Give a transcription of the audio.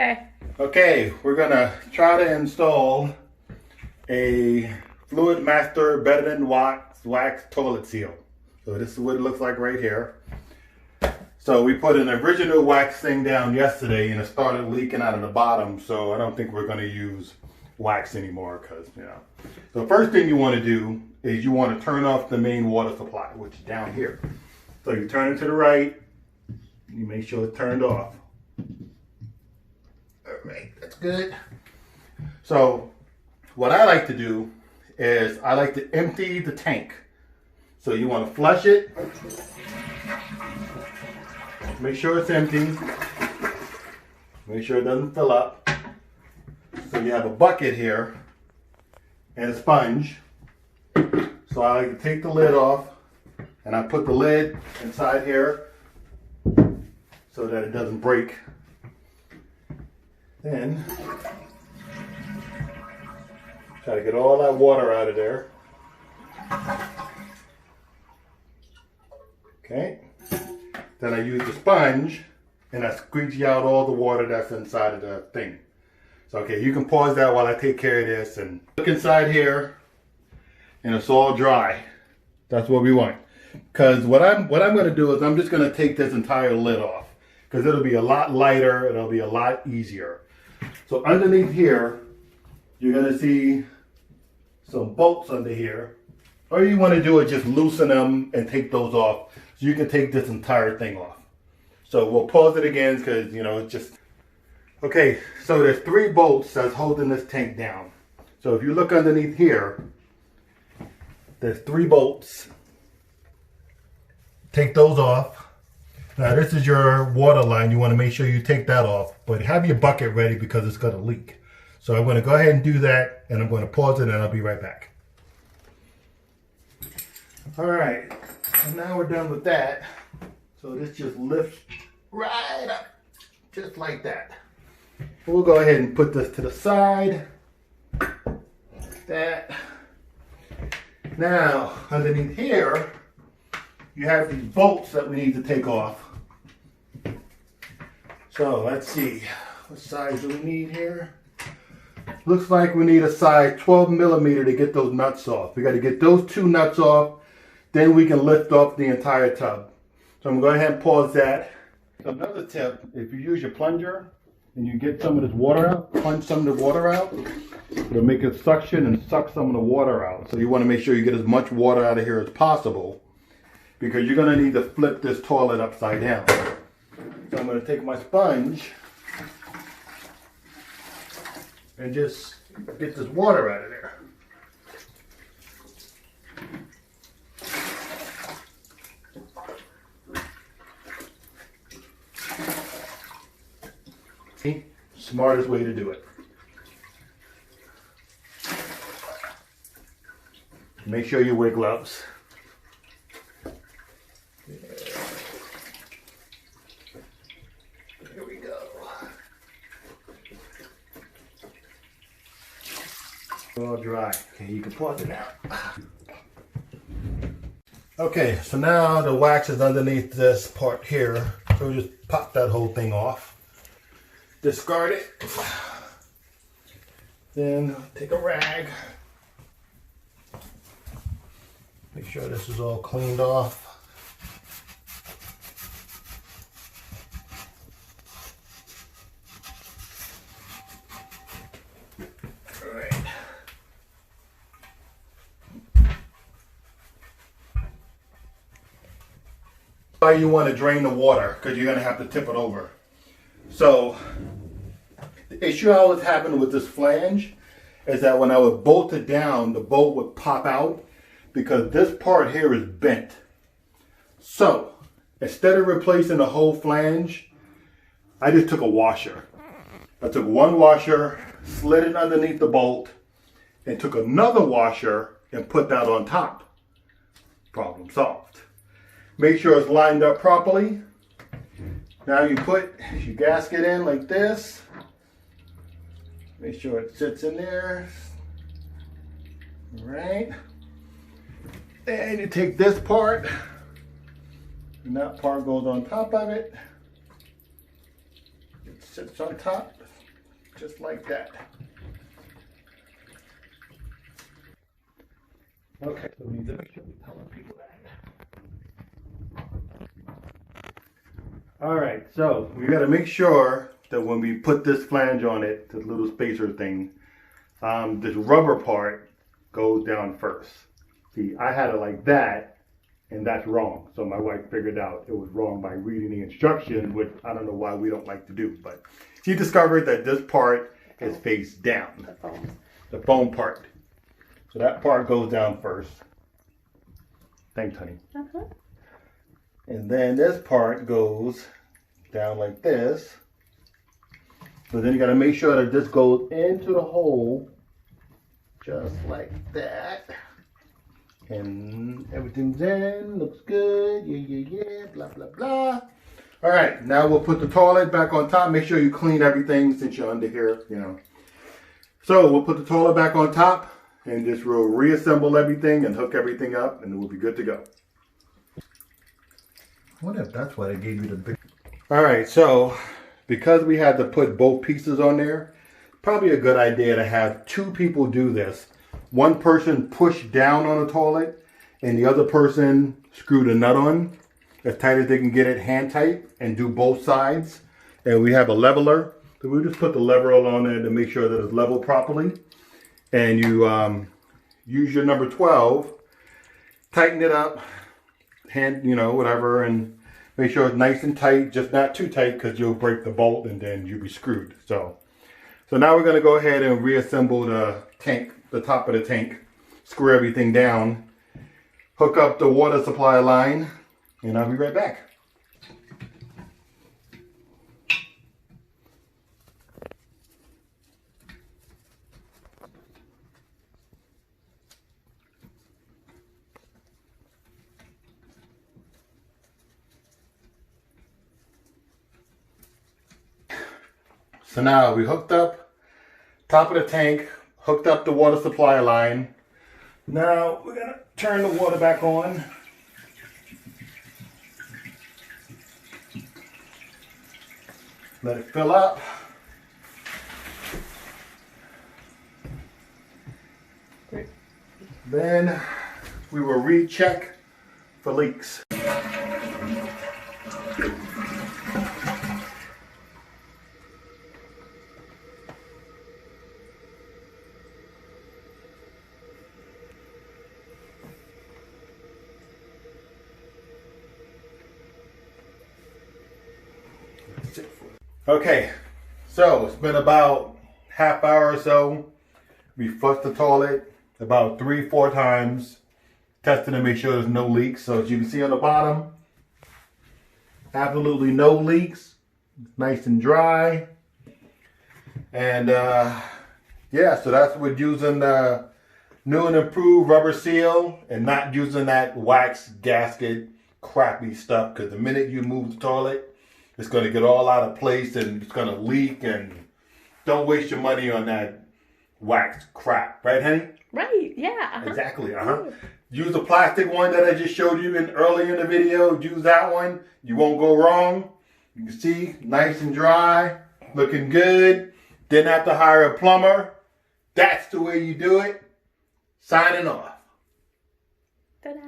Okay. Okay, we're gonna try to install a Fluid Master Better Than Wax toilet seal. So this is what it looks like right here. So we put an original wax thing down yesterday and it started leaking out of the bottom, so I don't think we're gonna use wax anymore because, So first thing you wanna do is you wanna turn off the main water supply, which is down here. So you turn it to the right, you make sure it's turned off. All right, that's good. So what I like to do is I like to empty the tank. So you want to flush it. Make sure it's empty. Make sure it doesn't fill up. So you have a bucket here and a sponge. So I like to take the lid off and I put the lid inside here so that it doesn't break. Then try to get all that water out of there. Okay. Then I use the sponge and I squeegee out all the water that's inside of the thing. So okay, you can pause that while I take care of this and look inside here and it's all dry. That's what we want. Because what I'm gonna do is I'm just gonna take this entire lid off because it'll be a lot lighter, it'll be a lot easier. So underneath here, you're gonna see some bolts under here. All you wanna do is just loosen them and take those off so you can take this entire thing off. So we'll pause it again because, it's just... Okay, so there's 3 bolts that's holding this tank down. So if you look underneath here, there's 3 bolts. Take those off. Now this is your water line. You want to make sure you take that off, but have your bucket ready because it's going to leak. So I'm going to go ahead and do that and I'm going to pause it and I'll be right back. All right, so now we're done with that. So this just lifts right up, just like that. We'll go ahead and put this to the side, like that. Now, underneath here, you have these bolts that we need to take off. So let's see, what size do we need here? Looks like we need a size 12 millimeter to get those nuts off. We got to get those 2 nuts off, then we can lift off the entire tub. So I'm going to go ahead and pause that. Another tip, if you use your plunger and you get some of this water out, plunge some of the water out, it'll make it suction and suck some of the water out. So you want to make sure you get as much water out of here as possible because you're going to need to flip this toilet upside down. So I'm going to take my sponge and just get this water out of there. See? Smartest way to do it. Make sure you wear gloves. Here we go. All dry. Okay, you can pause it now. Okay, so now the wax is underneath this part here. So we just pop that whole thing off. Discard it. Then take a rag. Make sure this is all cleaned off. All right. Why you want to drain the water because you're going to have to tip it over. So the issue I was having with this flange is that when I would bolt it down, the bolt would pop out because this part here is bent. So instead of replacing the whole flange, I just took a washer. I took one washer, slid it underneath the bolt, and took another washer and put that on top. Problem solved. Make sure it's lined up properly. Now you put your gasket in like this. Make sure it sits in there. All right. Then you take this part, and that part goes on top of it. It sits on top. just like that. Okay, so we need to make sure we tell people that. Alright, so we got to make sure that when we put this flange on it, this little spacer thing, this rubber part goes down first. See, I had it like that, and that's wrong. So my wife figured out it was wrong by reading the instructions, which I don't know why we don't like to do. But she discovered that this part is face down. The foam part. So that part goes down first. Thanks, honey. And then this part goes down like this. So then you got to make sure that this goes into the hole just like that. And everything's in, looks good, yeah, blah, blah, blah. All right, now we'll put the toilet back on top. Make sure you clean everything since you're under here, you know. So we'll put the toilet back on top and just we'll reassemble everything and hook everything up and we'll be good to go. I wonder if that's why they gave you the big... All right, so because we had to put both pieces on there, probably a good idea to have two people do this. One person push down on the toilet and the other person screw the nut on as tight as they can get it, hand tight, and do both sides. And we have a leveler. So we just put the lever on there to make sure that it's leveled properly. And you use your number 12, tighten it up, hand, you know, whatever, and make sure it's nice and tight, just not too tight because you'll break the bolt and then you'll be screwed. So now we're going to go ahead and reassemble the tank, the top of the tank, screw everything down, hook up the water supply line, and I'll be right back. So now we hooked up top of the tank, hooked up the water supply line. Now we're gonna turn the water back on. Let it fill up. Then we will recheck for leaks. Okay, so it's been about half hour or so. We flushed the toilet about 3-4 times, testing to make sure there's no leaks. So as you can see on the bottom, absolutely no leaks, nice and dry. And yeah, so that's with using the new and improved rubber seal and not using that wax gasket crappy stuff, because the minute you move the toilet, it's going to get all out of place and it's going to leak, and don't waste your money on that wax crap. Right, honey? Right, yeah. Exactly, Use the plastic one that I just showed you earlier in the video. Use that one. You won't go wrong. You can see, nice and dry, looking good. Didn't have to hire a plumber. That's the way you do it. Signing off. Ta-da.